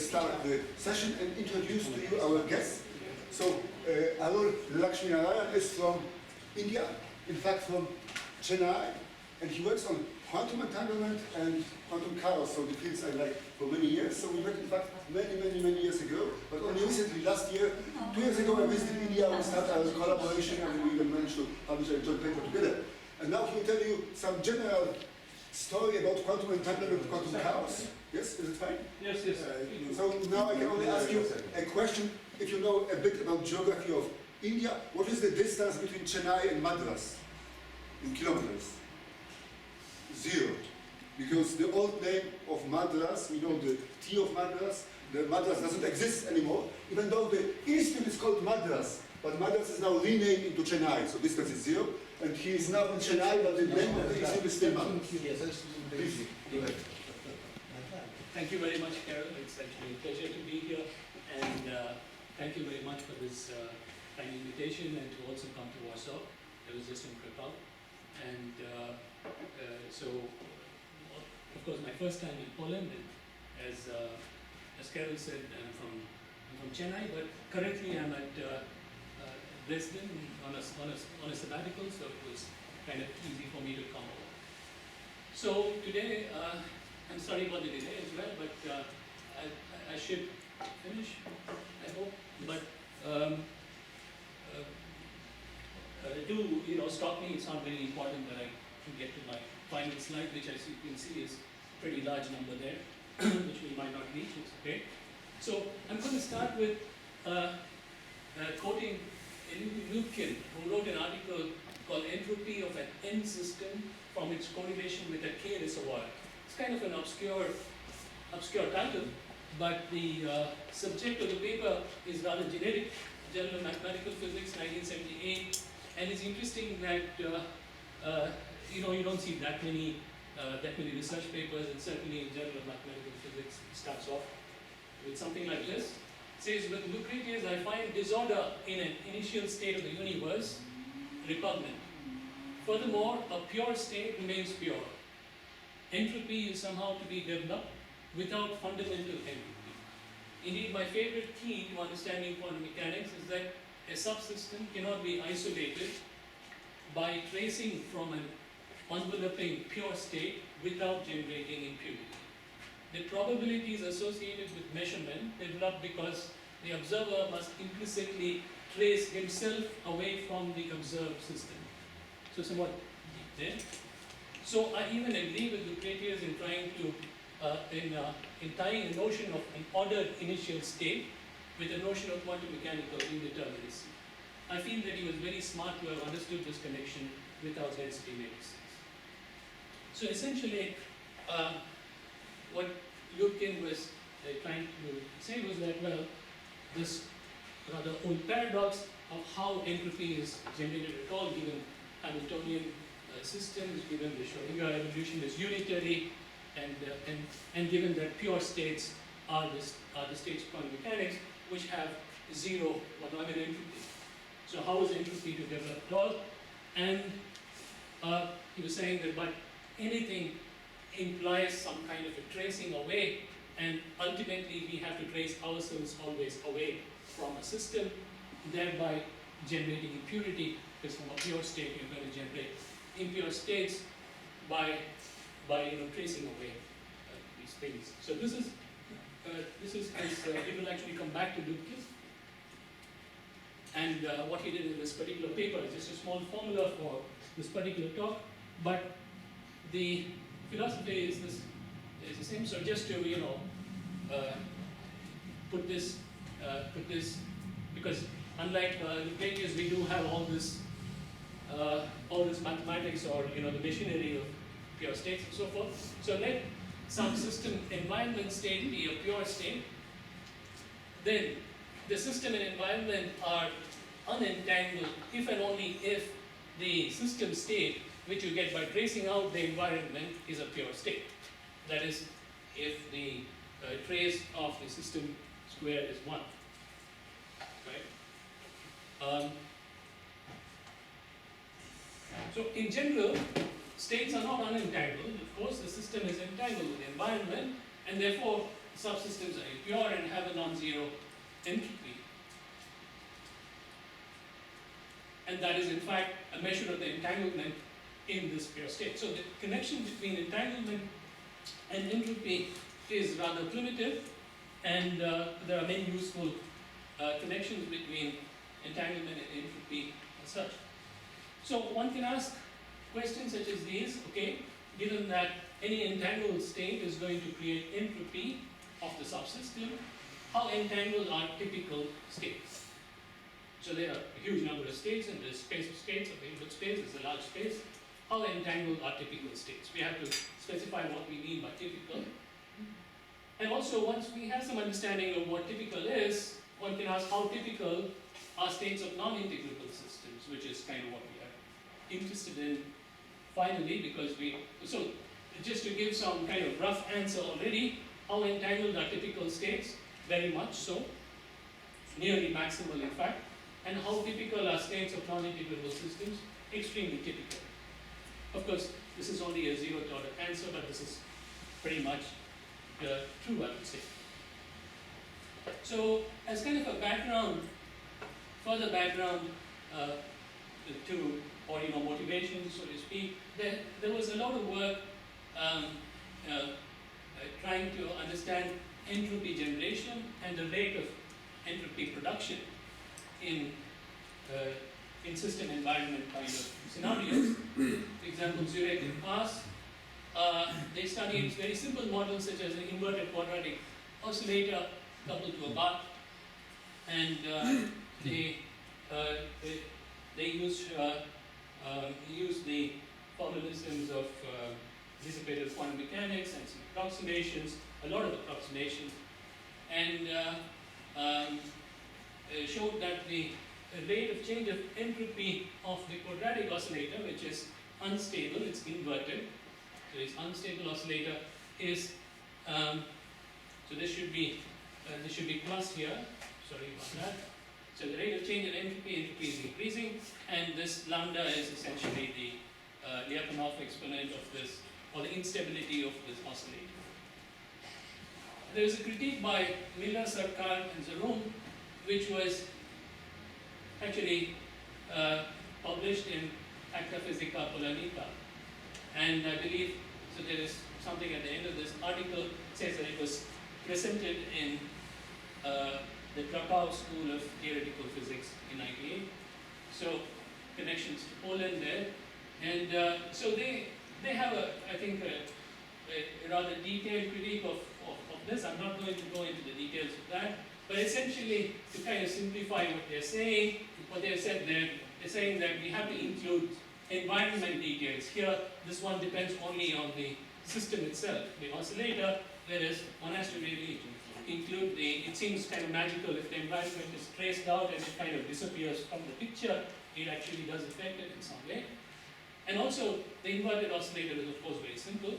start the session and introduce to you our guest. So, Arul Lakshminarayan is from India, in fact from Chennai, and he works on quantum entanglement and quantum chaos, so the fields I like for many years. So we met in fact many years ago, but only recently, last year, 2 years ago I visited India, we started our collaboration and we even managed to publish a joint paper together. And now he will tell you some general story about quantum entanglement and quantum chaos. Yes, is it fine? Yes, yes. So now I can only ask you a question. If you know a bit about geography of India, what is the distance between Chennai and Madras in kilometers? 0. Because the old name of Madras, we know the T of Madras, the Madras doesn't exist anymore, even though the institute is called Madras, but Madras is now renamed into Chennai, so distance is 0, and he is now in Chennai, but the name of the institute is still Madras. Please, go ahead. Thank you very much, Carol. It's actually a pleasure to be here, and thank you very much for this kind invitation and to also come to Warsaw. I was just in Krakow, and so, of course, my first time in Poland, and as Carol said, I'm from Chennai, but currently I'm at Dresden on a sabbatical, so it was kind of easy for me to come over. So today, I'm sorry about the delay as well, but I should finish, I hope. But do stop me. It's not very important that I get to my final slide, which as you can see is a pretty large number there, which we might not reach. It's okay. So I'm going to start with quoting Lupkin, who wrote an article called "Entropy of an N System from its Correlation with a K Reservoir." It's kind of an obscure title, but the subject of the paper is rather generic. Journal of Mathematical Physics, 1978, and it's interesting that you don't see that many research papers, and certainly in Journal of Mathematical Physics it starts off with something like this. It says, with Lucretius, I find disorder in an initial state of the universe repugnant. Furthermore, a pure state remains pure. Entropy is somehow to be developed without fundamental entropy. Indeed, my favorite key to understanding quantum mechanics is that a subsystem cannot be isolated by tracing from an enveloping pure state without generating impurity. The probabilities associated with measurement develop because the observer must implicitly trace himself away from the observed system. So somewhat deep there. So I even agree with Lucretius in trying to in tying a notion of an ordered initial state with a notion of quantum mechanical indeterminacy. I feel that he was very smart to have understood this connection without density matrices. So essentially, what Lupkin was trying to say was that, well, this rather old paradox of how entropy is generated at all, given Hamiltonian systems, given the Schrodinger evolution is unitary, and given that pure states are the states of quantum mechanics which have zero monoid entropy. So how is entropy to develop at all? And he was saying that but anything implies some kind of a tracing away, and ultimately we have to trace ourselves always away from a system, thereby generating impurity, because from a pure state you're going to generate impure states by tracing away these things. So this is it will actually come back to Lupkin. And what he did in this particular paper is just a small formula for this particular talk, but the philosophy is the same. So just to put this because unlike Lucretius, we do have all this mathematics or the machinery of pure states and so forth. So let some system environment state be a pure state, then the system and environment are unentangled if and only if the system state, which you get by tracing out the environment, is a pure state. That is, if the trace of the system square is 1. Right? So in general, states are not unentangled. Of course, the system is entangled with the environment, and therefore subsystems are impure and have a non-zero entropy. And that is in fact a measure of the entanglement in this pure state. So the connection between entanglement and entropy is rather primitive, and there are many useful connections between entanglement and entropy and such. So one can ask questions such as these, okay, given that any entangled state is going to create entropy of the subsystem, how entangled are typical states? So there are a huge number of states, and the space of states, available space is a large space. How entangled are typical states? We have to specify what we mean by typical. And also, once we have some understanding of what typical is, one can ask how typical are states of non-integrable systems, which is kind of what we are interested in finally, because so just to give some kind of rough answer already, how entangled are typical states? Very much so, nearly maximal in fact. And how typical are states of non-integrable systems? Extremely typical. Of course, this is only a zeroth order answer, but this is pretty much true, I would say. So, as kind of a background, further background to, or motivation, so to speak, there was a lot of work trying to understand entropy generation and the rate of entropy production in system environment kind of scenarios. For example, Zurek and Haas, they studied very simple models such as an inverted quadratic oscillator coupled to a bath, and they used the formalisms of dissipated quantum mechanics and some approximations, a lot of approximations, and showed that the rate of change of entropy of the quadratic oscillator, which is unstable, it's inverted, so it's unstable oscillator, is so this should be plus here, sorry about that. So the rate of change in entropy is increasing, and this lambda is essentially the Lyapunov exponent of this, or the instability of this oscillator. There is a critique by Miller, Sarkar, and Zaroom, which was actually published in Acta Physica Polonica. And I believe, so there is something at the end of this article, says that it was presented in the Krakow School of Theoretical Physics in '98. So connections to Poland there. And so they have, I think, a rather detailed critique of this. I'm not going to go into the details of that. But essentially, to kind of simplify what they're saying, what they've said there, they're saying that we have to include environment details. Here, this one depends only on the system itself, the oscillator, whereas one has to really include it seems kind of magical if the environment is traced out and it kind of disappears from the picture, it actually does affect it in some way. And also, the inverted oscillator is of course very simple.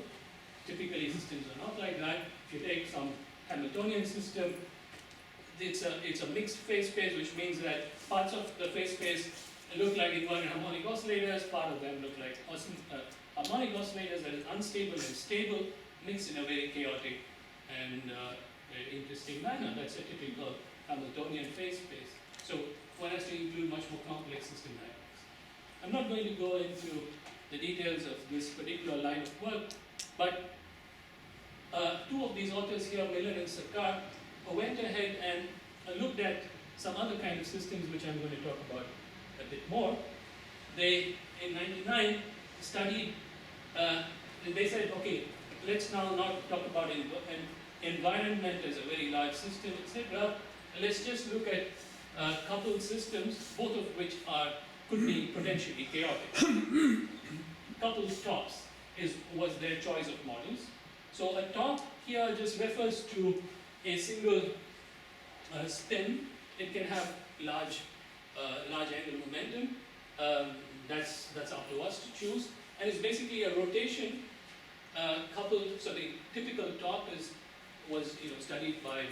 Typically, systems are not like that. If you take some Hamiltonian system, it's a mixed phase space, which means that parts of the phase space look like inverted harmonic oscillators, part of them look like harmonic oscillators that is unstable and stable, mixed in a very chaotic and very interesting manner. That's a typical Hamiltonian phase space. So one has to include much more complex system dynamics. I'm not going to go into the details of this particular line of work, but two of these authors here, Miller and Sarkar, went ahead and looked at some other kind of systems, which I'm going to talk about a bit more. They, in '99, studied, they said, okay, let's now not talk about environment as a very large system, etc. Let's just look at coupled systems, both of which could be potentially chaotic. Coupled tops was their choice of models. So a top here just refers to a single spin. It can have large angular momentum. That's up to us to choose. And it's basically a rotation coupled. So the typical top was studied by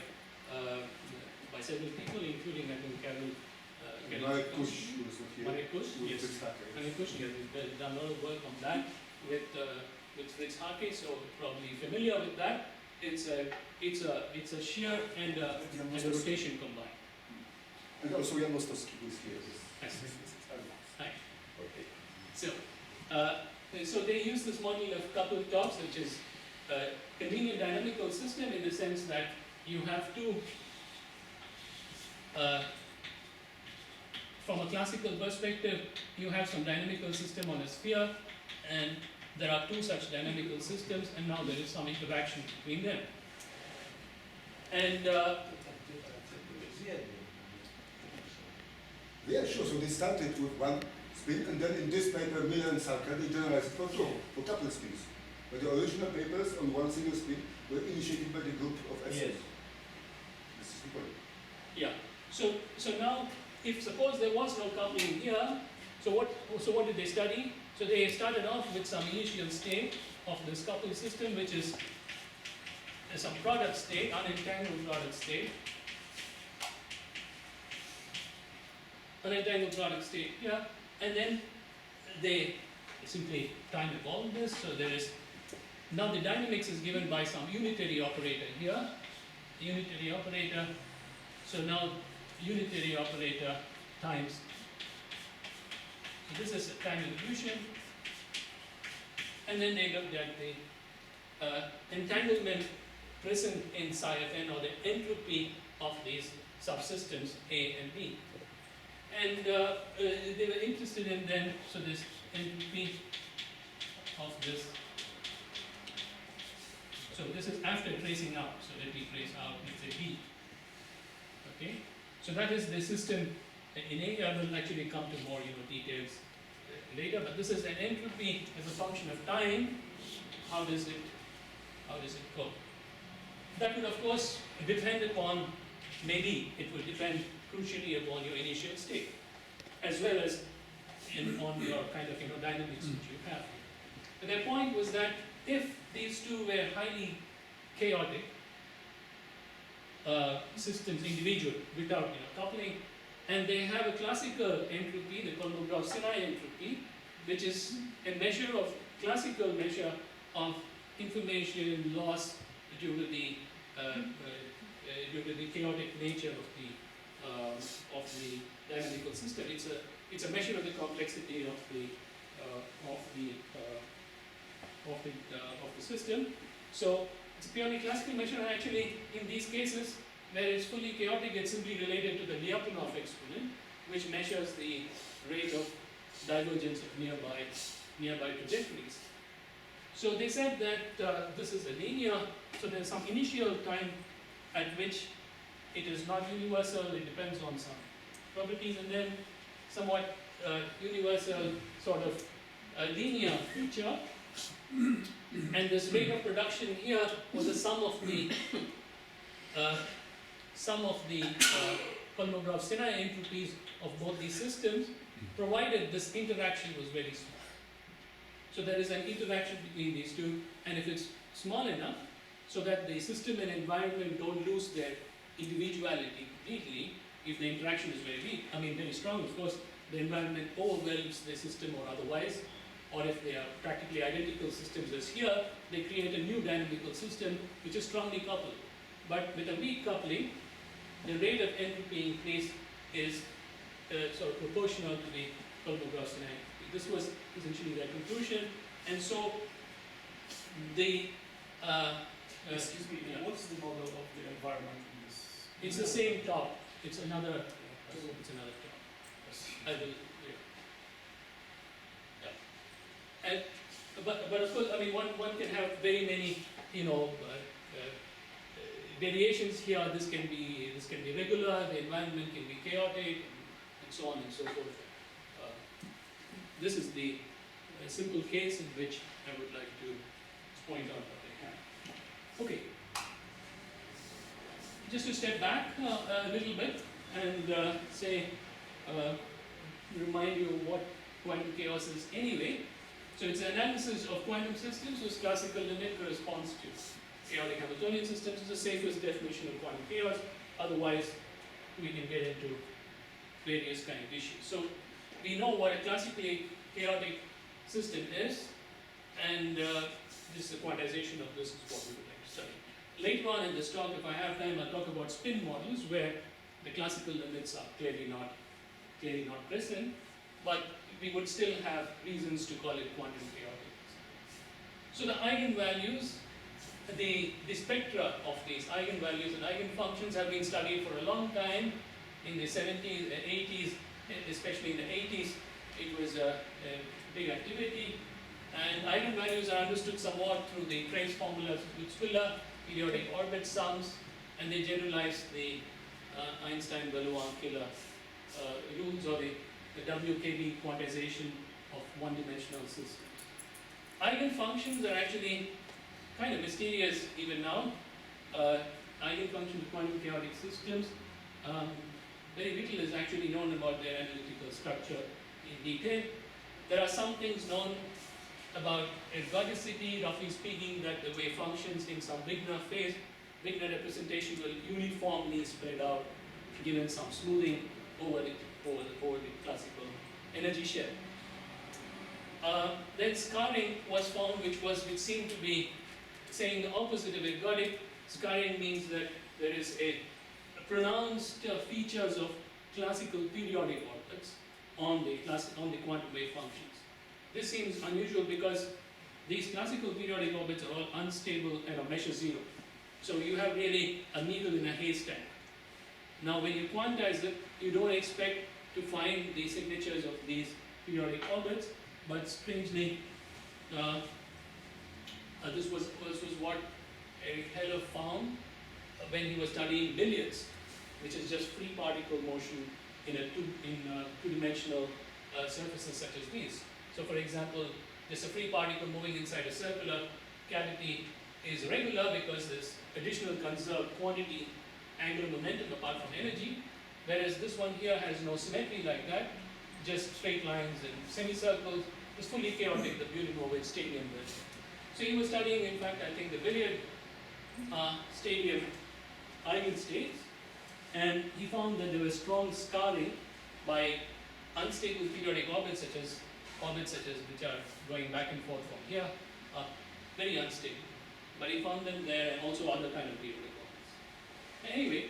several people, including I think Marek Kusch, who was not here. Marek Kusch, yes. Marek Kusch, yes. We've done a lot of work on that with Fritz Hake, so probably familiar with that. it's a shear and a rotation combined. And also Jan Mostowski who is here. Hi. Okay. So they use this model of coupled tops, which is a convenient dynamical system in the sense that you have two, from a classical perspective, you have some dynamical system on a sphere, and there are two such dynamical systems, and now there is some interaction between them. And yeah, sure. So they started with one spin, and then in this paper, Miller and Salka, they generalized it for two, for couple spins. But the original papers on one single spin were initiated by the group of essays. Yes. This is the point. yeah, so now, if suppose there was no coupling here, so what did they study? So they started off with some initial state of this coupled system, which is some product state, unentangled product state. Unentangled product state here, and then they simply time evolve this. So there is, now the dynamics is given by some unitary operator here, unitary operator. So now unitary operator times, so this is a time evolution, and then they looked at the entanglement present in psi of n, or the entropy of these subsystems A and B. And they were interested in then, so this entropy of this, so this is after tracing out, so let me trace out, let's say B. Okay, so that is the system in A. I will actually come to more details later, but this is an entropy as a function of time. How does it go? That would of course depend upon, maybe it will depend crucially upon your initial state, as well as on your kind of dynamics which you have. But their point was that if these two were highly chaotic systems, individual, without coupling, and they have a classical entropy, the Kolmogorov-Sinai entropy, which is a measure of classical measure of information loss due to the chaotic nature of the dynamical system. It's a measure of the complexity of the system. So it's a purely classical measure, and actually in these cases where it's fully chaotic, it's simply related to the Lyapunov exponent, which measures the rate of divergence of nearby trajectories. So they said that this is a linear, so there's some initial time at which it is not universal, it depends on some properties, and then somewhat universal sort of linear feature. And this rate of production here was the sum of the Kolmogorov-Sinai entropies of both these systems, provided this interaction was very small. So there is an interaction between these two, and if it's small enough so that the system and environment don't lose their individuality completely, if the interaction is very weak, very strong, of course, the environment overwhelms the system or otherwise, or if they are practically identical systems as here, they create a new dynamical system which is strongly coupled. But with a weak coupling, the rate of entropy increase is sort of proportional to the Kolmogorov-Sinai entropy. This was essentially their conclusion, and so the excuse me, what is the model of the environment in this? it's the same top. It's another top. I will. Yeah. And but of course, one can have very many variations here. This can be regular. The environment can be chaotic, and so on and so forth. This is the simple case in which I would like to point out what they have. Okay. Just to step back a little bit and remind you what quantum chaos is anyway. So it's an analysis of quantum systems whose classical limit corresponds to chaotic Hamiltonian systems. It's the safest definition of quantum chaos. Otherwise, we can get into various kind of issues. So we know what a classically chaotic system is, and this is the quantization of this is what we would like to study. later on in this talk, if I have time, I'll talk about spin models where the classical limits are clearly not present, but we would still have reasons to call it quantum chaotic. So the eigenvalues, the spectra of these eigenvalues and eigenfunctions have been studied for a long time. In the 70s and 80s, especially in the 80s, it was a big activity. And eigenvalues are understood somewhat through the trace formulas with Spiller, periodic orbit sums, and they generalize the Einstein-Bellevue-Killer rules, or the WKB quantization of one-dimensional systems. Eigenfunctions are actually kind of mysterious even now. Eigenfunctions of quantum chaotic systems, very little is actually known about their analytical structure in detail. There are some things known about ergodicity, roughly speaking, that the wave functions in some Wigner phase, Wigner representation will uniformly spread out, given some smoothing over the classical energy shell. Then scarring was found, which seemed to be saying the opposite of ergodic. Scarring means that there is a pronounced features of classical periodic orbits on the quantum wave functions. This seems unusual because these classical periodic orbits are all unstable at a measure zero. So you have really a needle in a haystack. Now when you quantize it, you don't expect to find the signatures of these periodic orbits, but strangely, this was what Eric Heller found when he was studying billiards, which is just free particle motion in two-dimensional surfaces such as these. So for example, just a free particle moving inside a circular cavity is regular because there's additional conserved quantity, angular momentum apart from energy, whereas this one here has no symmetry like that, just straight lines and semicircles. It's fully chaotic, the Bulimowitz stadium version. So he was studying, in fact, I think the billiard stadium eigenstates, and he found that there was strong scarring by unstable periodic orbits such as which are going back and forth from here, very unstable. But he found them there, and also other kind of periodic orbits. Anyway,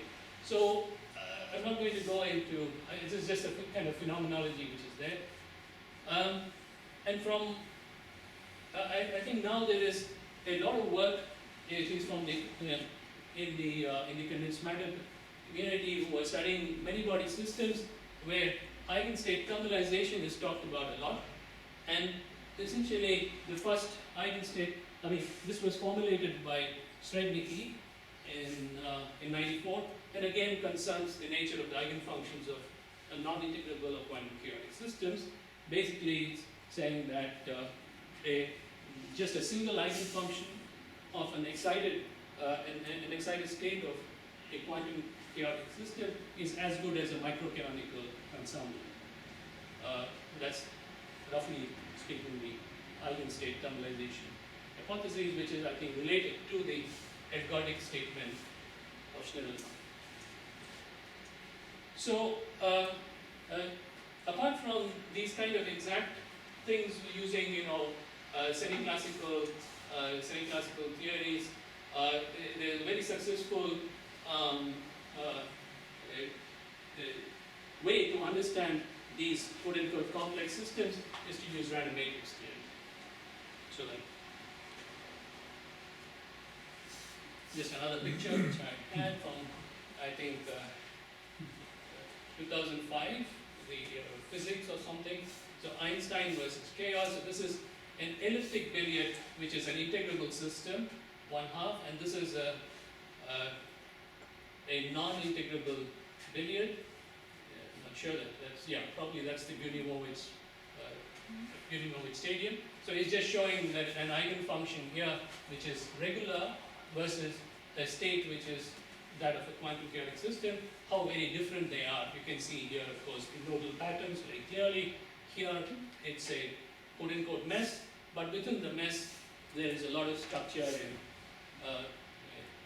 so I'm not going to go into, this is just a kind of phenomenology which is there. And from, I think now there is a lot of work, at least from the, in the condensed matter community, who are studying many body systems where eigenstate thermalization is talked about a lot. And essentially, the first eigenstate, this was formulated by Srednicki in '94, and again concerns the nature of the eigenfunctions of a non-integrable of quantum chaotic systems. Basically, it's saying that just a single eigenfunction of an excited state of a quantum chaotic system is as good as a microcanonical ensemble. That's roughly speaking the eigenstate thermalization hypothesis, which is, I think, related to the ergodic statement of Schneider. So, apart from these kind of exact things using, semi-classical theories, there's a very successful way to understand these quote-unquote complex systems is to use random matrix theory. So like, just another picture which I had from, I think, 2005, the physics or something. So Einstein versus chaos. So this is an elliptic billiard, which is an integrable system, 1/2, and this is a non-integrable billiard. I'm not sure probably that's the Bulimowitz stadium. So it's just showing that an eigenfunction here, which is regular, versus a state which is that of a quantum chaotic system, how very different they are. You can see here, of course, the nodal patterns very clearly. Here, it's a quote-unquote mess, but within the mess, there is a lot of structure and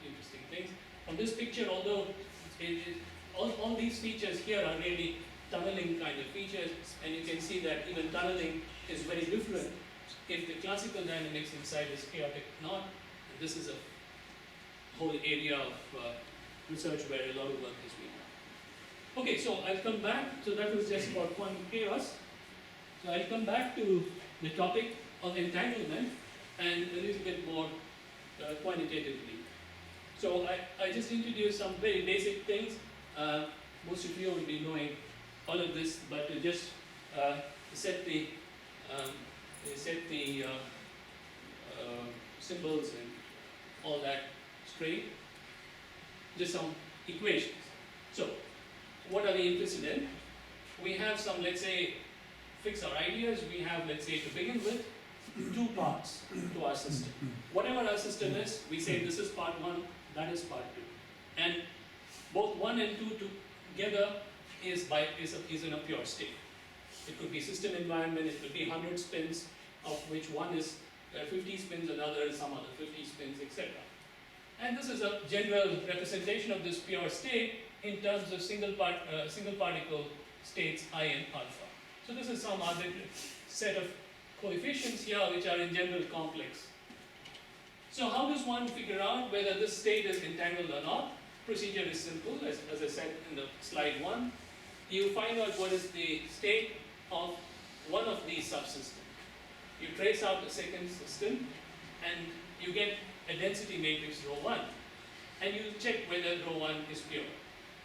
interesting things. From this picture, although all these features here are really tunneling kind of features, and you can see that even tunneling is very different if the classical dynamics inside is chaotic or not. This is a whole area of research where a lot of work has been done. Okay, so I'll come back. So that was just about quantum chaos. So I'll come back to the topic of entanglement and a little bit more quantitatively. So I just introduced some very basic things. Most of you will be knowing all of this, but to just set the symbols and all that straight. Just some equations. So, what are we interested in? We have some, let's say, fix our ideas. We have, let's say, to begin with, 2 parts to our system. Whatever our system is, we say this is part 1, that is part 2. And both 1 and 2 together is in a pure state. It could be system environment, it could be 100 spins, of which one is 50 spins, another is some other 50 spins, etc. And this is a general representation of this pure state in terms of single particle states I and alpha. So this is some arbitrary set of coefficients here which are in general complex. So how does one figure out whether this state is entangled or not? Procedure is simple, as I said in the slide 1. You find out what is the state of one of these subsystems. You trace out the second system and you get a density matrix rho 1, and you check whether rho 1 is pure.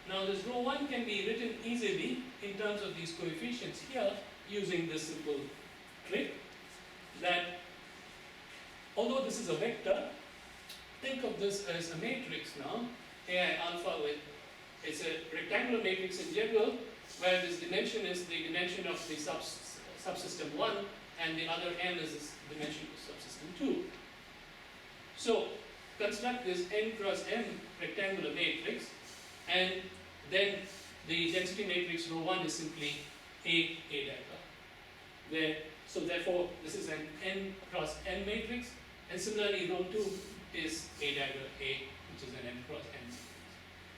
Now this rho 1 can be written easily in terms of these coefficients here using this simple trick that although this is a vector, think of this as a matrix now, AI alpha with, it's a rectangular matrix in general where this dimension is the dimension of the subsystem 1 and the other n is this dimension of subsystem 2. So construct this n cross m rectangular matrix, and then the density matrix rho 1 is simply A dagger. So therefore this is an n cross n matrix, and similarly rho 2 is A dagger A, which is an n cross n matrix.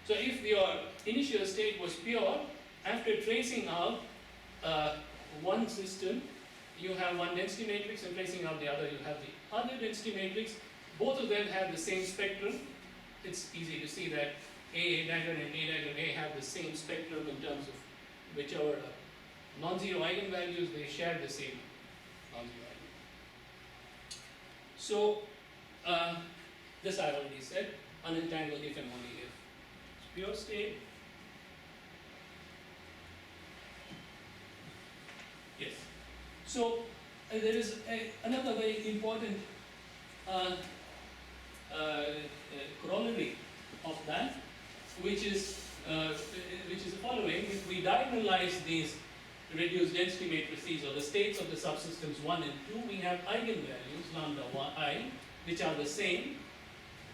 So if your initial state was pure, after tracing out one system, you have one density matrix, and tracing out the other, you have the other density matrix. Both of them have the same spectrum. It's easy to see that A dagger and A dagger A have the same spectrum in terms of whichever non-zero eigenvalues, they share the same non-zero eigenvalue. So this I already said, unentangled if and only if it's pure state. Yes. So there is another very important corollary of that, which is the following. If we diagonalize these reduced density matrices or the states of the subsystems 1 and 2, we have eigenvalues lambda I, which are the same,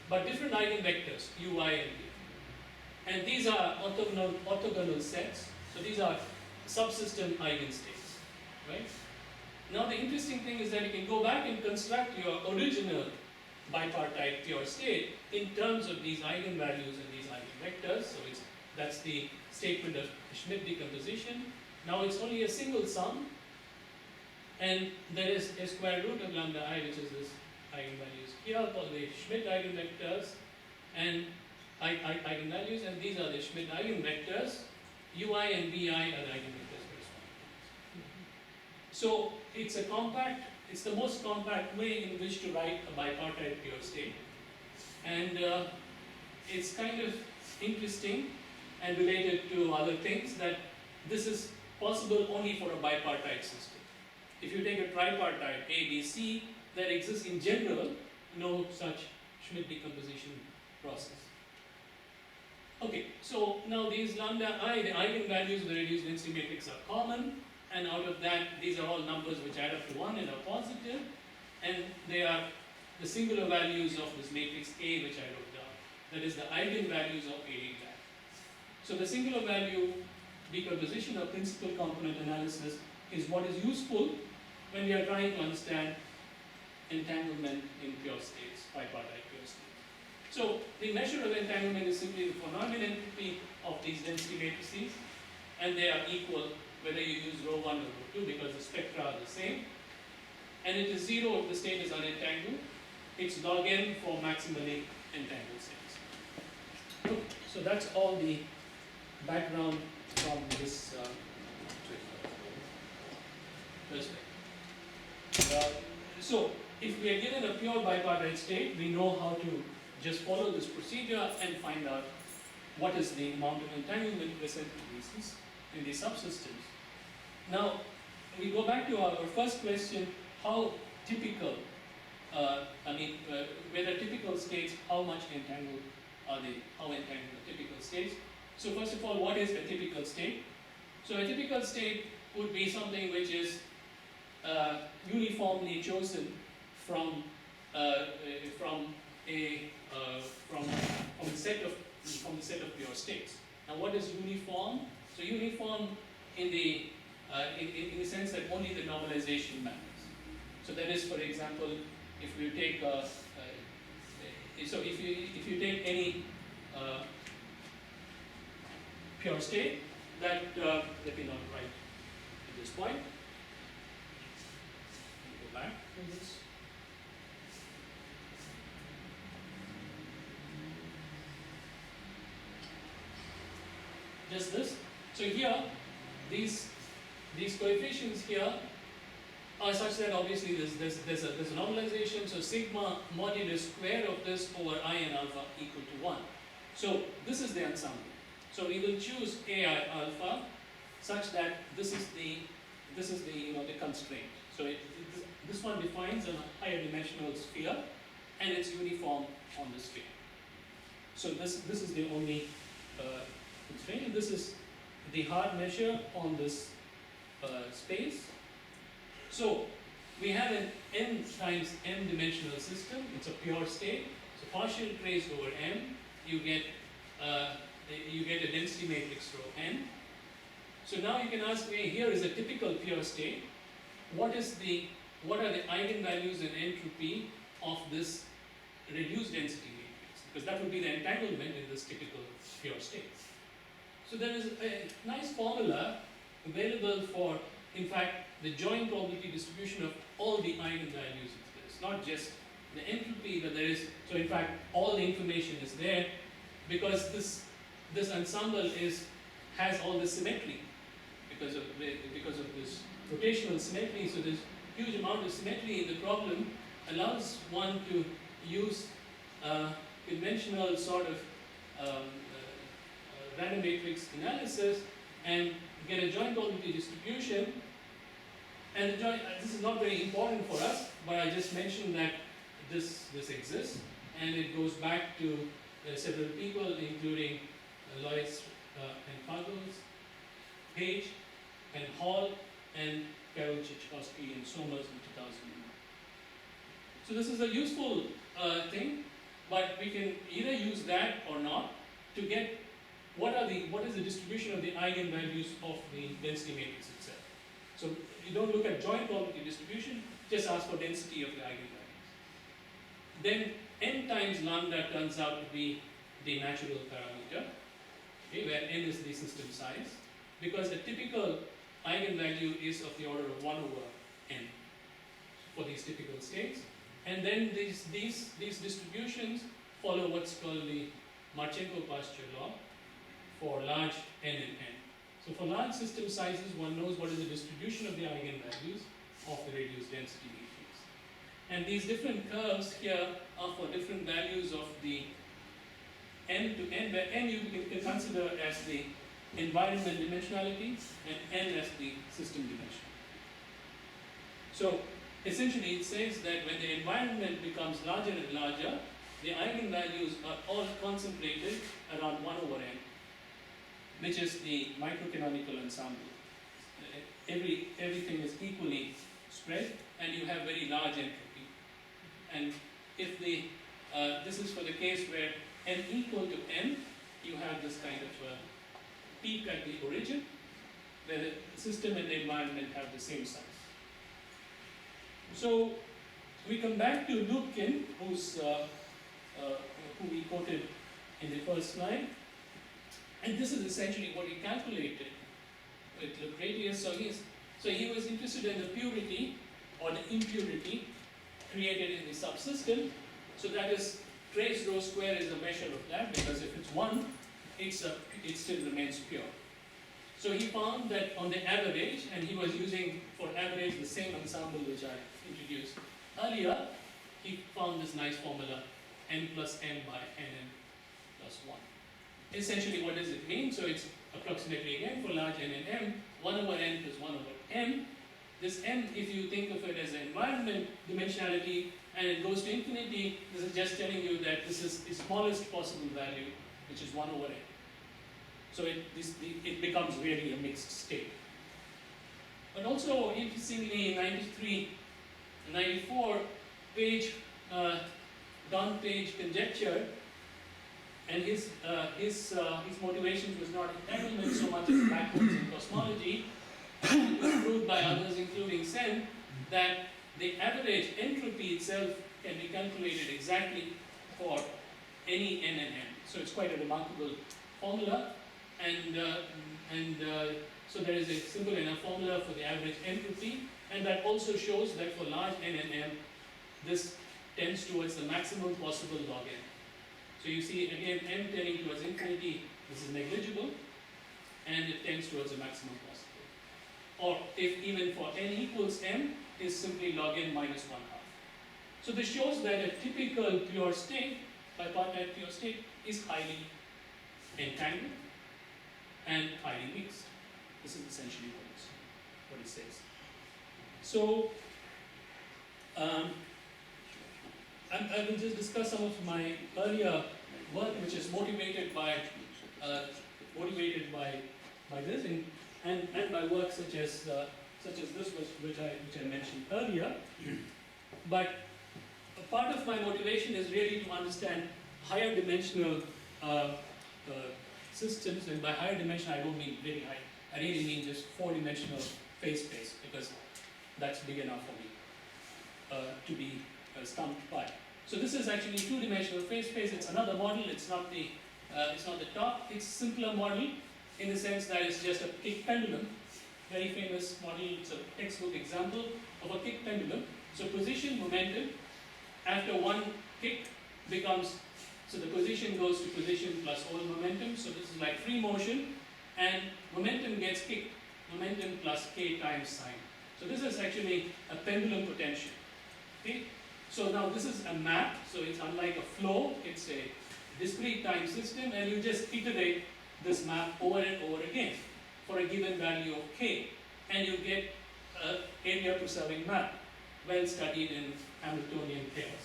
but different eigenvectors ui and v. And these are orthogonal sets. So these are subsystem eigenstates, right? Now the interesting thing is that you can go back and construct your original bipartite pure state in terms of these eigenvalues and these eigenvectors. So that's the statement of Schmidt decomposition. Now it's only a single sum, and there is a square root of lambda I, which is this eigenvalues here called the Schmidt eigenvectors and eigenvalues, and these are the Schmidt eigenvectors. Ui and Vi are the eigenvectors corresponding. So it's the most compact way in which to write a bipartite pure state. And it's kind of interesting and related to other things that this is possible only for a bipartite system. If you take a tripartite A, B, C, there exists in general no such Schmidt decomposition process. Okay, so now these lambda I, the eigenvalues of the reduced density matrix are common, and out of that, these are all numbers which add up to 1 and are positive, and they are the singular values of this matrix A which I wrote down. That is the eigenvalues of A dagger. So the singular value decomposition or principal component analysis is what is useful when we are trying to understand entanglement in pure states, bipartite pure states. So the measure of entanglement is simply the von Neumann entropy of these density matrices, and they are equal whether you use rho 1 or rho 2 because the spectra are the same. And it is 0 if the state is unentangled. It's log n for maximally entangled states. Okay, so that's all the background from this perspective. So if we are given a pure bipartite state, we know how to just follow this procedure and find out what is the amount of entanglement present in these subsystems. Now, we go back to our first question, how typical, whether typical states, how much entangled are they, how entangled are typical states? So first of all, what is a typical state? So a typical state would be something which is uniformly chosen from the set of pure states. Now, what is uniform? So uniform in the sense that only the normalization matters. So that is, for example, if you take if you take any pure state that let me not write at this point. Go back to this. Just this. So here, these coefficients here are such that obviously there's a normalization. So sigma modulus square of this over I and alpha equal to 1. So this is the ensemble. So we will choose AI alpha such that this is the the constraint. So this one defines a higher dimensional sphere, and it's uniform on the sphere. So this is the only constraint, and this is the hard measure on this space. So we have an n times m dimensional system. It's a pure state. So partial trace over m, you get a density matrix rho n. So now you can ask me, here is a typical pure state. What are the eigenvalues and entropy of this reduced density matrix? Because that would be the entanglement in this typical pure state. So there is a nice formula available for, in fact, the joint probability distribution of all the eigenvalues of this, not just the entropy, but there is, so in fact, all the information is there, because this ensemble has all the symmetry because of this rotational symmetry. So this huge amount of symmetry in the problem allows one to use conventional sort of random matrix analysis and get a joint probability distribution. And the joint, this is not very important for us, but I just mentioned that this exists, and it goes back to several people, including Lois and Pagels, Page and Hall, and Carol Chichkowski and Somers in 2001. So this is a useful thing, but we can either use that or not to get what is the distribution of the eigenvalues of the density matrix itself. So you don't look at joint probability distribution, just ask for density of the eigenvalues. Then n times lambda turns out to be the natural parameter, okay, where n is the system size, because a typical eigenvalue is of the order of 1 over n for these typical states. And then these distributions follow what's called the Marchenko-Pasture law for large n and n. So for large system sizes, one knows what is the distribution of the eigenvalues of the reduced density matrix. And these different curves here are for different values of the n to n, where n you can consider as the environment dimensionality and n as the system dimension. So essentially it says that when the environment becomes larger and larger, the eigenvalues are all concentrated around 1 over n, which is the microcanonical ensemble. Everything is equally spread, and you have very large entropy. And if this is for the case where n equal to n, you have this kind of peak at the origin, where the system and the environment have the same size. So we come back to Lubkin, who we quoted in the first slide. And this is essentially what he calculated with Lucretius. So he was interested in the purity or the impurity created in the subsystem. So that is trace row square is a measure of that, because if it's 1, it still remains pure. So he found that on the average, and he was using for average the same ensemble which I introduced earlier, he found this nice formula, n plus m by nn plus 1. Essentially, what does it mean? So it's approximately, again, for large n and m, 1 over n plus 1 over m. This m, if you think of it as an environment dimensionality, and it goes to infinity, this is just telling you that this is the smallest possible value, which is 1 over n. So it becomes really a mixed state. But also, interestingly, in 93 and 94, Don Page conjectured, and his motivation was not entanglement so much as backwards in cosmology. It was proved by others, including Sen, that the average entropy itself can be calculated exactly for any n and m. So it's quite a remarkable formula, and so there is a simple enough formula for the average entropy, and that also shows that for large n and m, this tends towards the maximum possible log n. So you see, again, m tending towards infinity, this is negligible, and it tends towards the maximum possible. Or if even for n equals m, is simply log n minus 1/2. So this shows that a typical pure state, bipartite pure state, is highly entangled and highly mixed. This is essentially what it says. So I will just discuss some of my earlier work, which is motivated by this, and by work such as this, which I mentioned earlier. But a part of my motivation is really to understand higher dimensional systems, and by higher dimension I don't mean very high. I really mean just 4-dimensional phase space, because that's big enough for me to be stumped by. So this is actually 2-dimensional phase space. It's another model. It's not the top. It's a simpler model in the sense that it's just a kick pendulum. Very famous model. It's a textbook example of a kick pendulum. So position, momentum. After one kick becomes, so the position goes to position plus all momentum. So this is like free motion, and momentum gets kicked. Momentum plus k times sine. So this is actually a pendulum potential. Okay? So now this is a map, so it's unlike a flow, it's a discrete time system, and you just iterate this map over and over again for a given value of k, and you get an area preserving map, well studied in Hamiltonian chaos.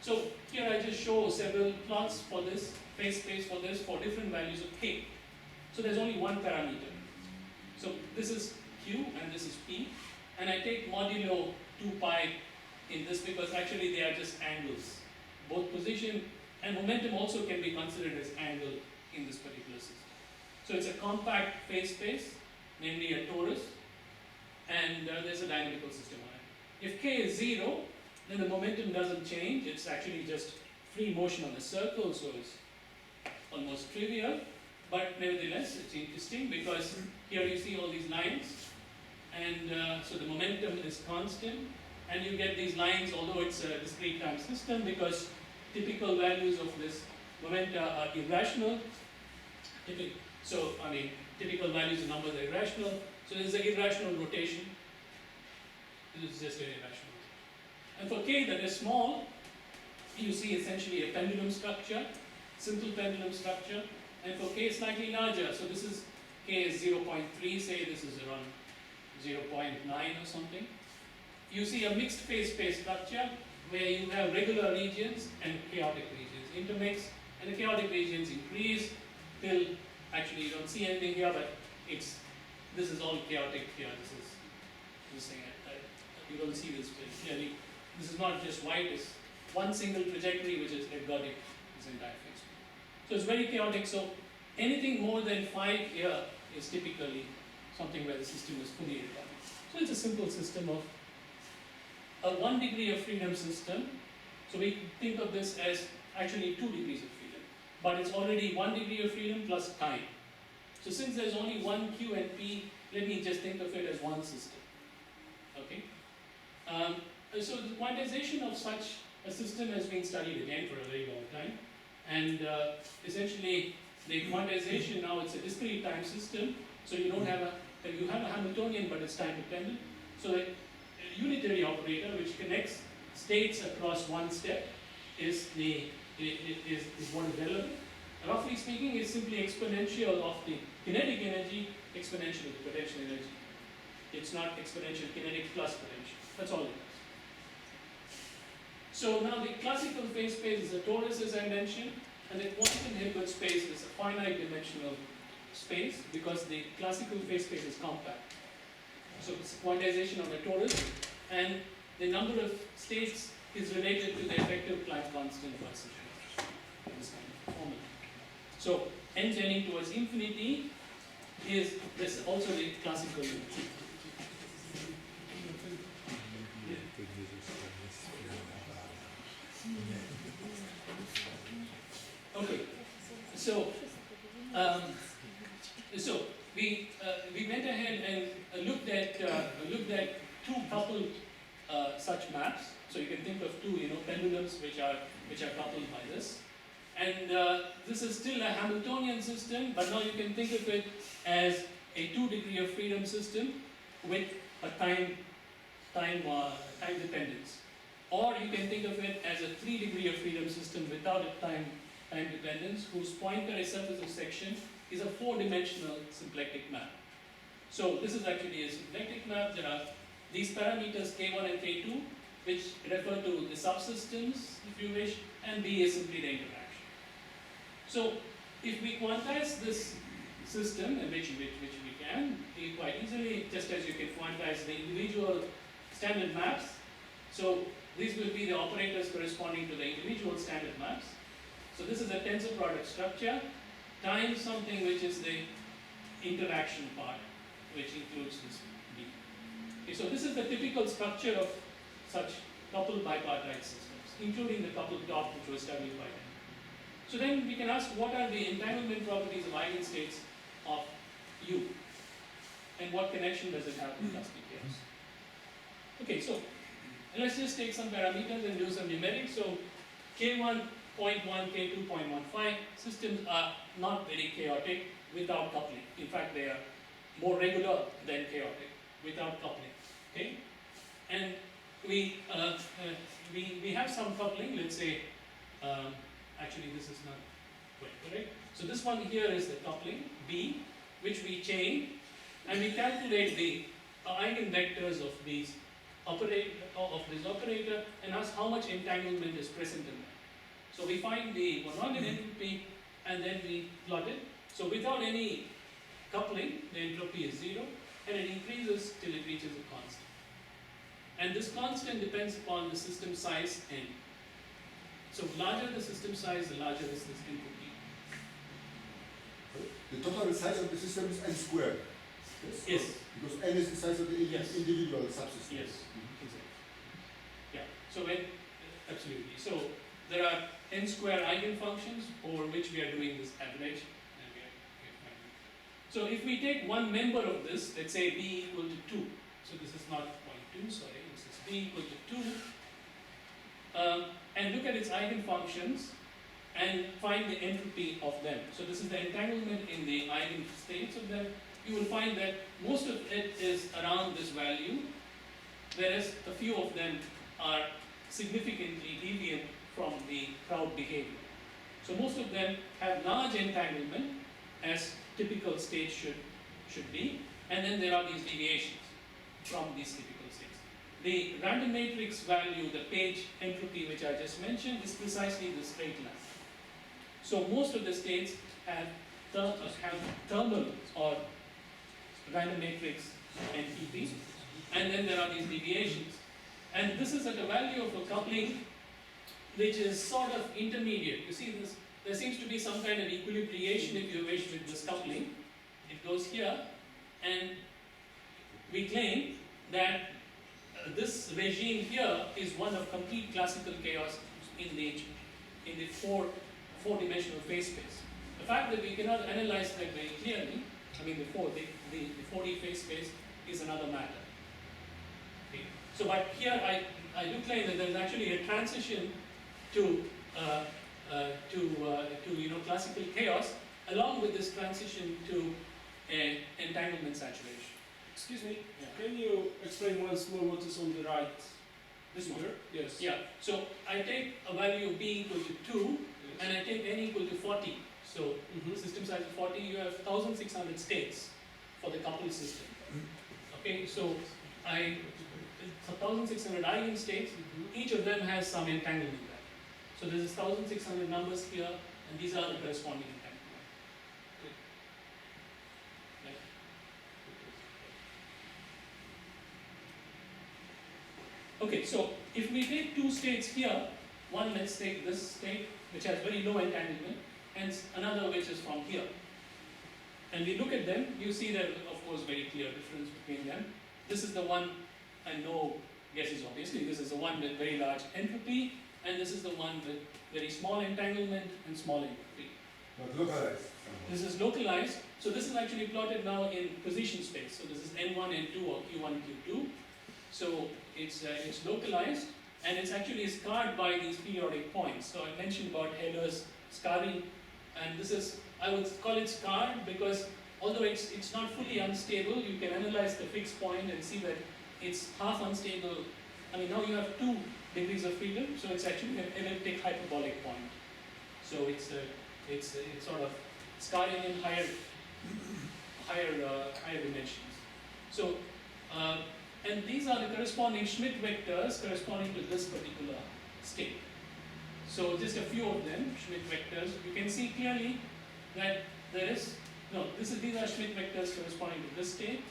So here I just show several plots for this, phase space for this, for different values of k. So there's only one parameter. So this is q and this is p, and I take modulo 2 pi in this because actually they are just angles. Both position and momentum also can be considered as angle in this particular system. So it's a compact phase space, namely a torus, and there's a dynamical system on it. If k is 0, then the momentum doesn't change. It's actually just free motion on the circle, so it's almost trivial. But nevertheless, it's interesting because here you see all these lines, and so the momentum is constant, and you get these lines, although it's a discrete time system, because typical values of this momenta are irrational. Typical values of numbers are irrational. So there's an irrational rotation. This is just an irrational. And for k that is small, you see essentially a pendulum structure, simple pendulum structure. And for k slightly larger, so this is k is 0.3, say this is around 0.9 or something. You see a mixed phase space structure where you have regular regions and chaotic regions intermix, and the chaotic regions increase till, actually you don't see anything here, but this is all chaotic here. You don't see this clearly. This is not just white, it's one single trajectory which is ergodic, this entire phase. So it's very chaotic. So anything more than 5 here is typically something where the system is fully ergodic. So it's a simple system of a 1 degree of freedom system. So we think of this as actually 2 degrees of freedom, but it's already 1 degree of freedom plus time. So since there's only one q and p, let me just think of it as one system. Okay. So the quantization of such a system has been studied again for a very long time, and essentially the quantization now, it's a discrete time system, so you don't have you have a Hamiltonian, but it's time dependent. So a unitary operator which connects states across one step is what is relevant. Roughly speaking, is simply exponential of the kinetic energy, exponential of the potential energy. It's not exponential kinetic plus potential. That's all it is. So now the classical phase space is a torus, as I mentioned, and the quantum Hilbert space is a finite dimensional space because the classical phase space is compact. So it's a quantization of a torus, and the number of states is related to the effective Planck constant by this kind of formula. So n tending towards infinity is this also the classical. Okay, so we went ahead and looked at two coupled such maps. So you can think of two, pendulums which are coupled by this, and this is still a Hamiltonian system, but now you can think of it as a 2 degree of freedom system with a time dependence, or you can think of it as a 3 degree of freedom system without a time dependence, whose pointer is surface of section is a 4-dimensional symplectic map. So this is actually a symplectic map. There are these parameters K1 and K2, which refer to the subsystems, if you wish, and B is simply the interaction. So if we quantize this system, which we can quite easily, just as you can quantize the individual standard maps, so these will be the operators corresponding to the individual standard maps. So this is a tensor product structure times something which is the interaction part, which includes this B. Okay, so this is the typical structure of such coupled bipartite systems, including the coupled top, which was studied by them. So then we can ask, what are the entanglement properties of eigenstates of U, and what connection does it have with plastic chaos? Okay, so let's just take some parameters and do some numerics. So K1, 0.1, K2, 0.15 systems are not very chaotic without coupling. In fact, they are more regular than chaotic without coupling. Okay, and we have some coupling. Let's say, actually this is not quite correct. So this one here is the coupling B, which we chain, and we calculate the eigenvectors of these operator and ask how much entanglement is present in them. So we find the von Neumann entropy and then we plot it. So without any coupling, the entropy is 0, and it increases till it reaches a constant. And this constant depends upon the system size n. So larger the system size, the larger is this entropy. The total size of the system is n squared. Yes. Because n is the size of the individual subsystem. Yes, exactly. Yeah. So when absolutely. So there are n square eigenfunctions over which we are doing this average. And we are finding. So if we take one member of this, let's say b equal to 2. So this is not 0.2, sorry, this is b equal to 2. And look at its eigenfunctions and find the entropy of them. So this is the entanglement in the eigenstates of them. You will find that most of it is around this value, whereas a few of them are significantly deviant from the crowd behavior. So most of them have large entanglement, as typical states should be, and then there are these deviations from these typical states. The random matrix value, the page entropy which I just mentioned, is precisely the straight line. So most of the states have thermal or random matrix NTP, and then there are these deviations. And this is at a value of a coupling which is sort of intermediate. You see this, there seems to be some kind of equilibration, if you wish, with this coupling. It goes here, and we claim that this regime here is one of complete classical chaos in the four-dimensional phase space. The fact that we cannot analyze that very clearly, I mean the 4D phase space, is another matter. Okay. So, but here I do claim that there is actually a transition to classical chaos, along with this transition to entanglement saturation. Excuse me, Yeah. can you explain once more what is on the right? This one. Here? Yes. Yeah. So I take a value of b equal to 2, Yes. and I take n equal to 40. So system size of 40, you have 1,600 states for the coupled system. Okay, so 1,600 eigenstates, each of them has some entanglement value. So there is 1,600 numbers here, and these are the corresponding entanglement. Right. Okay, so if we take two states here, one, let's take this state which has very low entanglement, and another which is from here. And we look at them, you see there of course very clear difference between them. This is the one, and no guesses obviously, this is the one with very large entropy, and this is the one with very small entanglement and small entropy. But localized. This is localized, so this is actually plotted now in position space. So this is N1, N2 or Q1, Q2. So it's localized, and it's actually scarred by these periodic points. So I mentioned about Heller's scarring, and this is, I would call it scarred because although it's not fully unstable, you can analyze the fixed point and see that it's half unstable. I mean, now you have 2 degrees of freedom, so it's actually an elliptic hyperbolic point. So it's sort of scarring in higher dimensions. So and these are the corresponding Schmidt vectors corresponding to this particular state. So just a few of them, Schmidt vectors. You can see clearly that there is, no, these are Schmidt vectors corresponding to this state,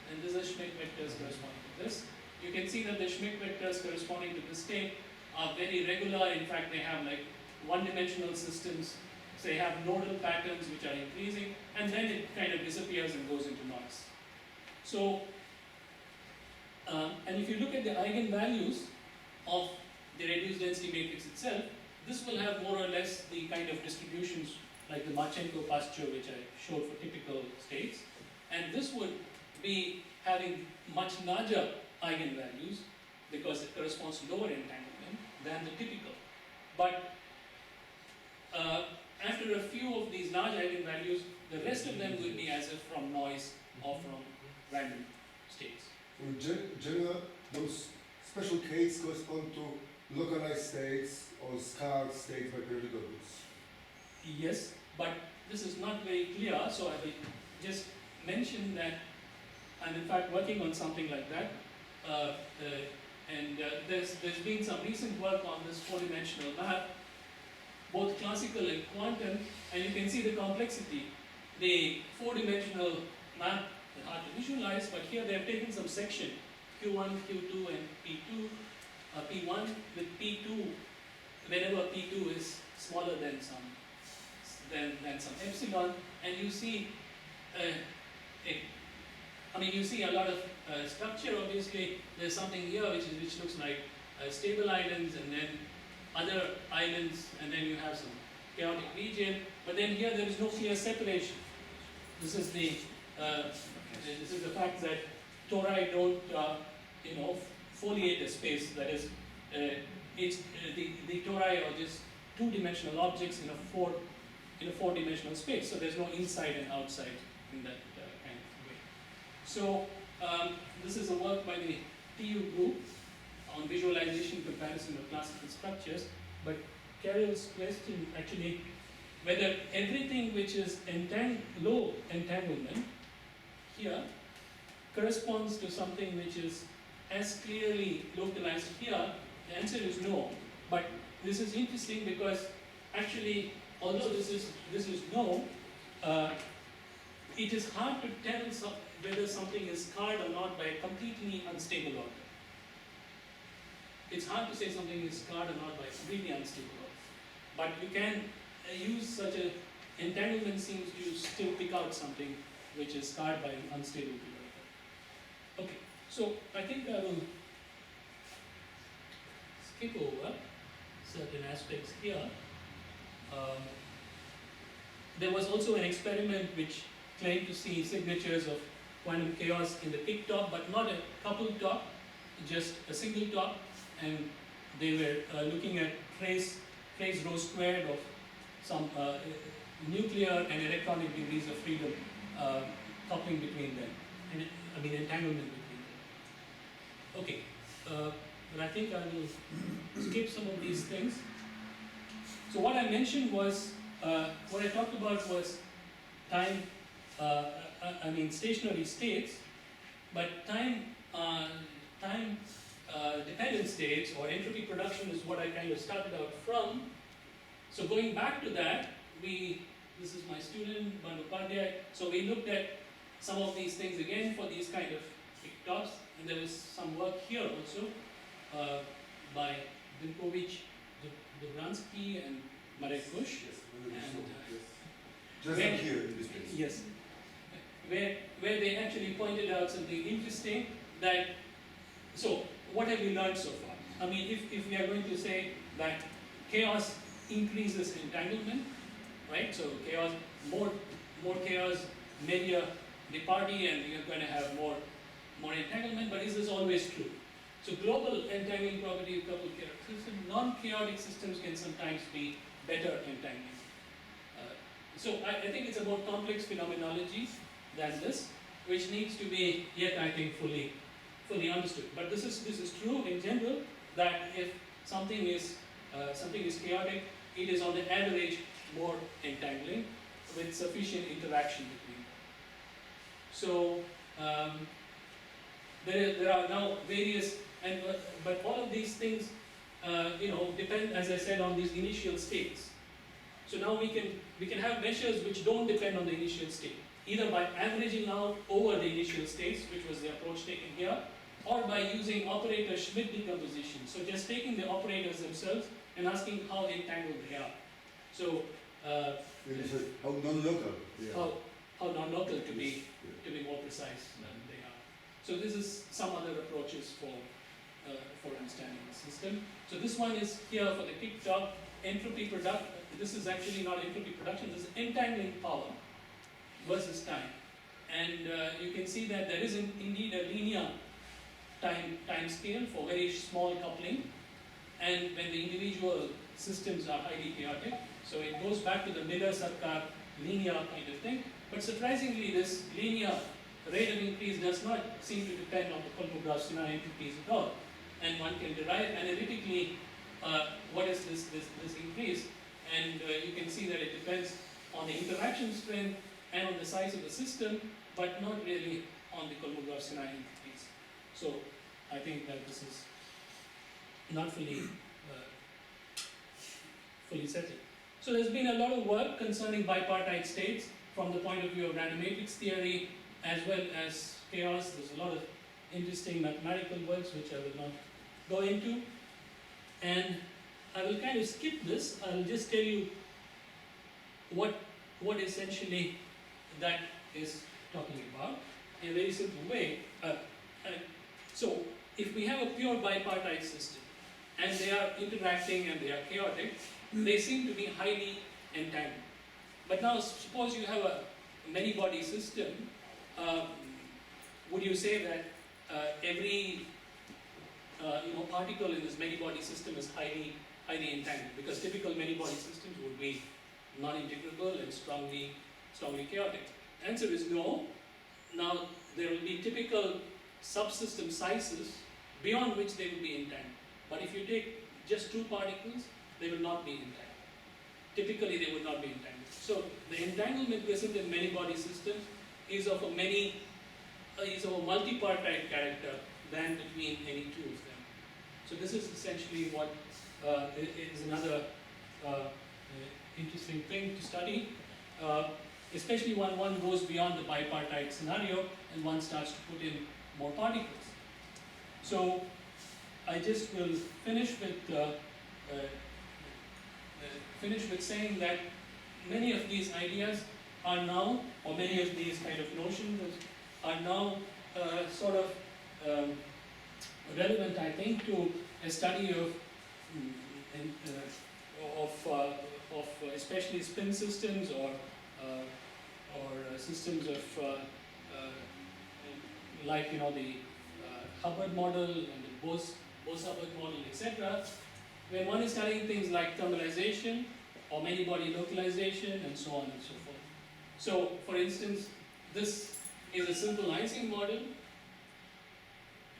and these are Schmidt vectors corresponding to this. You can see that the Schmidt vectors corresponding to this state are very regular. In fact, they have like one-dimensional systems. So they have nodal patterns which are increasing, and then it kind of disappears and goes into noise. So, and if you look at the eigenvalues of the reduced density matrix itself, this will have more or less the kind of distributions like the Marchenko pasture which I showed for typical states. And this would be having much larger eigenvalues because it corresponds to lower entanglement than the typical. But after a few of these large eigenvalues, the rest of them will be as if from noise or from random states. So in general, those special cases correspond to localized states or scarred states by periodical groups. Yes, but this is not very clear, so I will just mention that I'm in fact working on something like that. There's been some recent work on this 4-dimensional map, both classical and quantum, and you can see the complexity. The 4-dimensional map is hard to visualize, but here they have taken some section, Q1, Q2, and P2, P1 with P2, whenever P2 is smaller than some epsilon, and you see you see a lot of structure. Obviously, there's something here which looks like stable islands, and then other islands, and then you have some chaotic region. But then here there is no clear separation. This is the fact that tori don't foliate a space. That is, the tori are just 2-dimensional objects in a 4-dimensional space. So there's no inside and outside in that kind of way. So this is a work by the TU group on visualization comparison of classical structures. But Carol's question actually, whether everything which is low entanglement here corresponds to something which is as clearly localized here, the answer is no. But this is interesting because actually, although this is no, it is hard to tell whether something is scarred or not by a completely unstable order. It's hard to say something is scarred or not by a completely unstable order. But you can use such an entanglement seems to still pick out something which is scarred by an unstable order. Okay, so I think I will skip over certain aspects here. There was also an experiment which claimed to see signatures of quantum chaos in the tick top, but not a coupled top. just a single top, and they were looking at trace rho squared of some nuclear and electronic degrees of freedom coupling between them, and entanglement between them. Okay, but I think I will skip some of these things. So what I mentioned was, what I talked about was time, stationary states, but time dependent states or entropy production is what I kind of started out from. So going back to that, this is my student, Bandyopadhyay, so we looked at some of these things again for these kind of big tops, and there was some work here also by Dimkovich, Dobransky, and Marek Bush. Just where- here in this place. Yes. Where they actually pointed out something interesting, that, so what have we learned so far? I mean, if we are going to say that chaos increases entanglement, right? So chaos, more chaos, merrier the party, and you're going to have more entanglement, but is this always true? So global entangling property of coupled chaotic systems, non-chaotic systems can sometimes be better entangling. So I think it's a more complex phenomenology than this, which needs to be yet, I think, fully understood. But this is true in general, that if something is chaotic, it is on the average more entangling with sufficient interaction between. So there are now various, but all of these things depend, as I said, on these initial states. So now we can have measures which don't depend on the initial state, either by averaging out over the initial states, which was the approach taken here, or by using operator Schmidt decomposition. So just taking the operators themselves and asking how entangled they are. So How non-local. Yeah. how non-local to be more precise than they are. So this is some other approaches for understanding the system. So this one is here for the kick top, entropy production. This is actually not entropy production, this is entangling power versus time. And you can see that there is indeed a linear time scale for very small coupling, and when the individual systems are highly chaotic. So it goes back to the Miller-Sarkar linear kind of thing. But surprisingly, this linear rate of increase does not seem to depend on the Kolmogorov-Sinai entities at all. And one can derive analytically what is this increase. And you can see that it depends on the interaction strength and on the size of the system, but not really on the Kolmogorov-Sinai entities. So I think that this is not fully settled. So there's been a lot of work concerning bipartite states from the point of view of random matrix theory as well as chaos. There's a lot of interesting mathematical works which I will not go into. And I will kind of skip this. I'll just tell you what essentially that is talking about in a very simple way. So if we have a pure bipartite system and they are interacting and they are chaotic, they seem to be highly entangled. But now suppose you have a many-body system, would you say that every particle in this many-body system is highly entangled? Because typical many-body systems would be non-integrable and strongly chaotic. Answer is no. Now there will be typical subsystem sizes beyond which they will be entangled. But if you take just two particles, they will not be entangled. Typically they would not be entangled. So the entanglement present in many-body systems is of a multipartite character than between any two of them. So this is essentially what is another interesting thing to study, especially when one goes beyond the bipartite scenario and one starts to put in more particles. So I just will finish with saying that many of these ideas are now, or many of these kind of notions are now sort of relevant, I think, to a study of especially spin systems or systems of like the Hubbard model and the Bose-Hubbard model, etc., when one is studying things like thermalization or many-body localization and so on and so forth. So, for instance, this is a simple Ising model,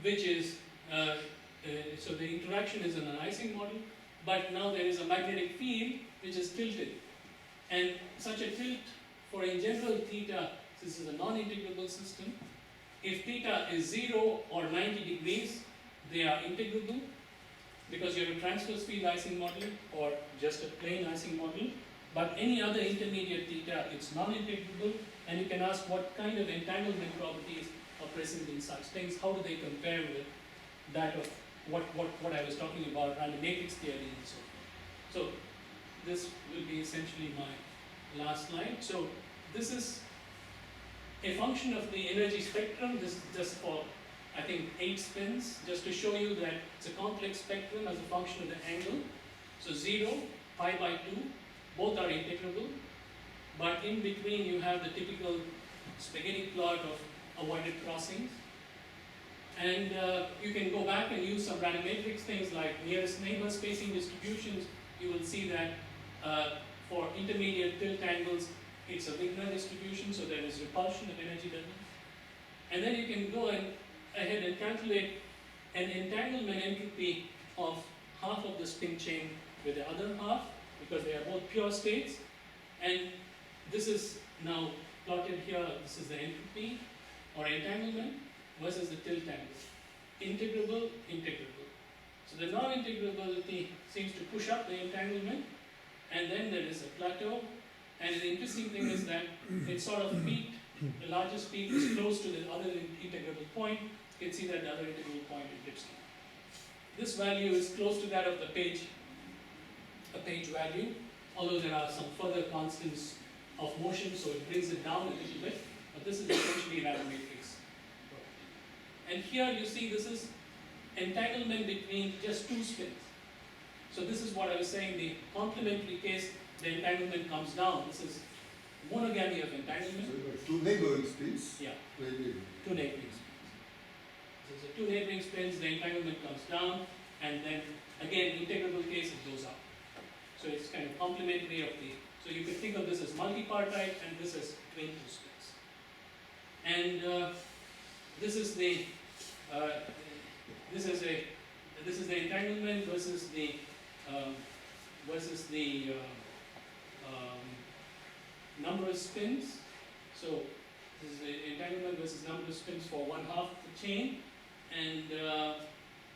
which is, so the interaction is in an Ising model, but now there is a magnetic field which is tilted. And such a tilt, for in general theta, this is a non-integrable system. If theta is 0 or 90 degrees, they are integrable because you have a transverse field Ising model or just a plain Ising model. But any other intermediate theta, it's non-integrable, and you can ask what kind of entanglement properties are present in such things. How do they compare with that of what I was talking about, random matrix theory and so forth. So this will be essentially my last slide. So this is a function of the energy spectrum. This is just for, I think, 8 spins, just to show you that it's a complex spectrum as a function of the angle. So 0, pi by 2, both are integrable, but in between you have the typical spaghetti plot of avoided crossings. And you can go back and use some random matrix things like nearest neighbor spacing distributions. You will see that for intermediate tilt angles, it's a Wigner distribution, so there is repulsion of energy density. And then you can go ahead and calculate an entanglement entropy of half of the spin chain with the other half, because they are both pure states. And this is now plotted here. This is the entropy or entanglement versus the tilt angle. Integrable, integrable. So the non-integrability seems to push up the entanglement, and then there is a plateau. And the interesting thing is that it sort of peaked, the largest peak is close to the other integrable point. You can see that the other integrable point it dips down. This value is close to that of the page value, although there are some further constants of motion, so it brings it down a little bit. But this is essentially random matrix. And here you see this is entanglement between just 2 spins. So this is what I was saying, the complementary case, the entanglement comes down. This is monogamy of entanglement. So 2 neighboring spins? Yeah, Maybe. 2 neighboring spins. So 2 neighboring spins, the entanglement comes down, and then again, integrable case, it goes up. So it's kind of complementary of the, so you could think of this as multipartite and this as twin 2 spins. And this is the entanglement versus the number of spins. So this is the entanglement versus number of spins for 1/2 the chain, and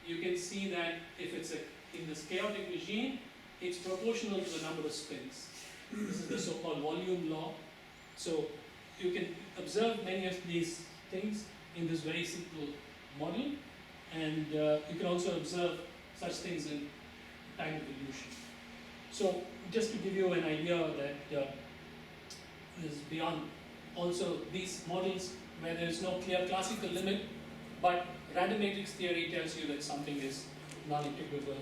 you can see that if it's in this chaotic regime, it's proportional to the number of spins. This is the so-called volume law. So you can observe many of these things in this very simple model, and you can also observe such things in time evolution. So just to give you an idea that this is beyond also these models where there is no clear classical limit, but random matrix theory tells you that something is non-integrable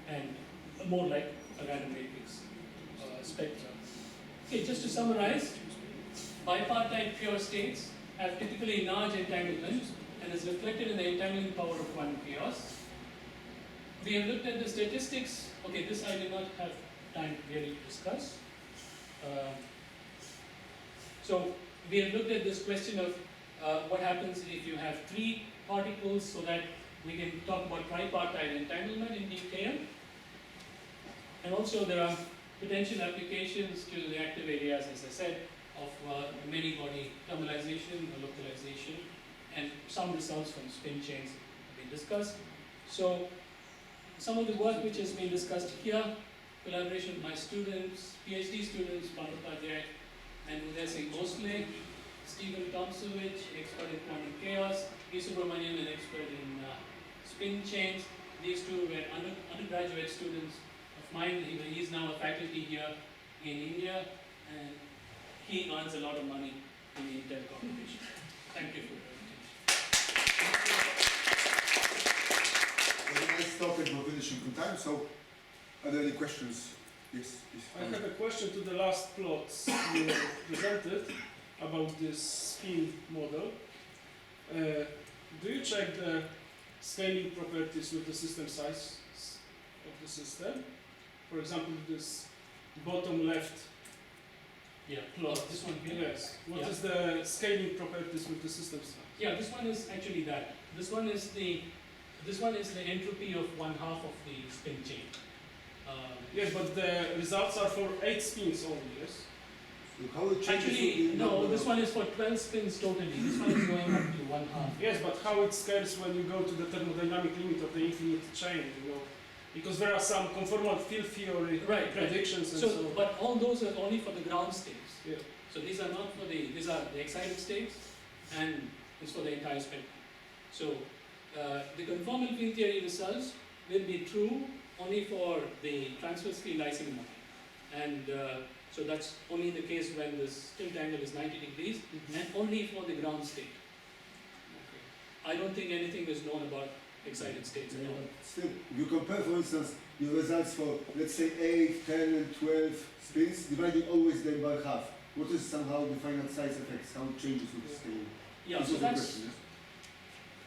and more like a random matrix spectrum. Okay, just to summarize, bipartite pure states have typically large entanglements and is reflected in the entangling power of quantum chaos. We have looked at the statistics. Okay, this I did not have time really to discuss. So we have looked at this question of what happens if you have 3 particles, so that we can talk about tripartite entanglement in detail. And also there are potential applications to the active areas, as I said, of many-body thermalization or localization, and some results from spin chains have been discussed. So some of the work which has been discussed here, collaboration with my students, PhD students, Pandopajay and Uday Singh Bhosle, Stephen Tomsovich, expert in quantum chaos, E. Subramanian, an expert in spin chains. These 2 were undergraduate students of mine. He is now a faculty here in India, and he earns a lot of money in the Intel competition. Thank you for your attention. Let's stop it, we're finishing on time. So, are there any questions? Yes, please. I have a question to the last plots you presented about this field model. Do you check the scaling properties with the system size of the system. For example, this bottom left Yeah. plot. This one here. Yes. What Yeah. is the scaling properties with the system size? Yeah, this one is actually that. This one is the entropy of 1/2 of the spin chain. Yes, but the results are for 8 spins only, yes? Look how it changes Actually, with the no, number this of- one is for 12 spins totally. This one is going up to 1/2. Yes, but how it scales when you go to the thermodynamic limit of the infinite chain, you know? Because there are some conformal field theory Right. predictions and so So, on. but all those are only for the ground states. Yeah. So these are not for these are the excited states, and it's for the entire spectrum. So the conformal field theory results will be true only for the transversely lysing mode. And so that's only the case when the tilt angle is 90 degrees, and only for the ground state. I don't think anything is known about excited states at Yeah, all. but still, if you compare, for instance, your results for, let's say, 8, 10, and 12 spins, dividing always them by half. What is somehow the finite size effects, how it changes with the scale? Yeah, This so was the that's, question, yes?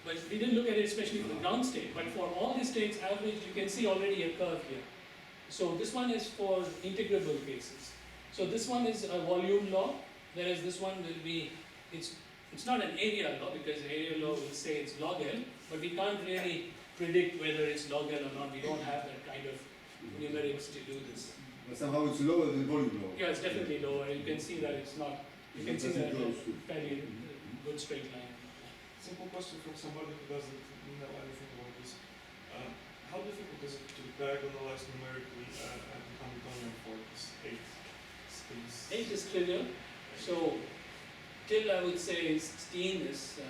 but we didn't look at it especially for the ground state, but for all the states average, you can see already a curve here. So this one is for integrable cases. So this one is a volume law, whereas this one will be, it's not an area law, because area law will say it's log L, but we can't really predict whether it's log L or not. We don't have that kind of numerics to do this. But somehow it's lower than volume law. Yeah, it's definitely lower. You can see that it's not, you can see Doesn't that go it's through. a fairly good straight line. Simple question from somebody who doesn't know anything about this. How difficult is it to diagonalize numerically and Hamiltonian for this 8 spins? 8 is trivial, so till I would say 16 is,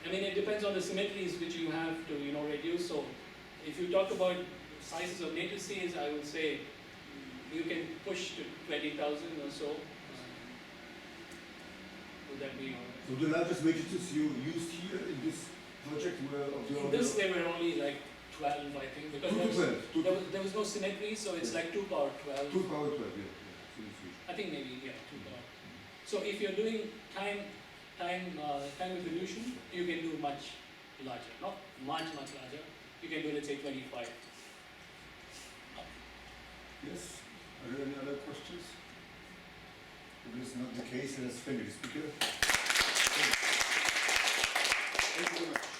I mean it depends on the symmetries which you have to reduce. So if you talk about sizes of lattices, I would say you can push to 20,000 or so. Would that be all right? So the largest matrices you used here in this project were of the In order this of they were only like 12, I think, because 2 to 12. there was no symmetry, so it's like 2 power 12. 2 power 12, yeah. So it's huge. I think maybe, yeah, 2 power. So if you're doing time evolution, you can do much larger, not much larger. You can do, let's say, 25. Yes? Are there any other questions? If this is not the case, let's finish the speaker. Thank you very much.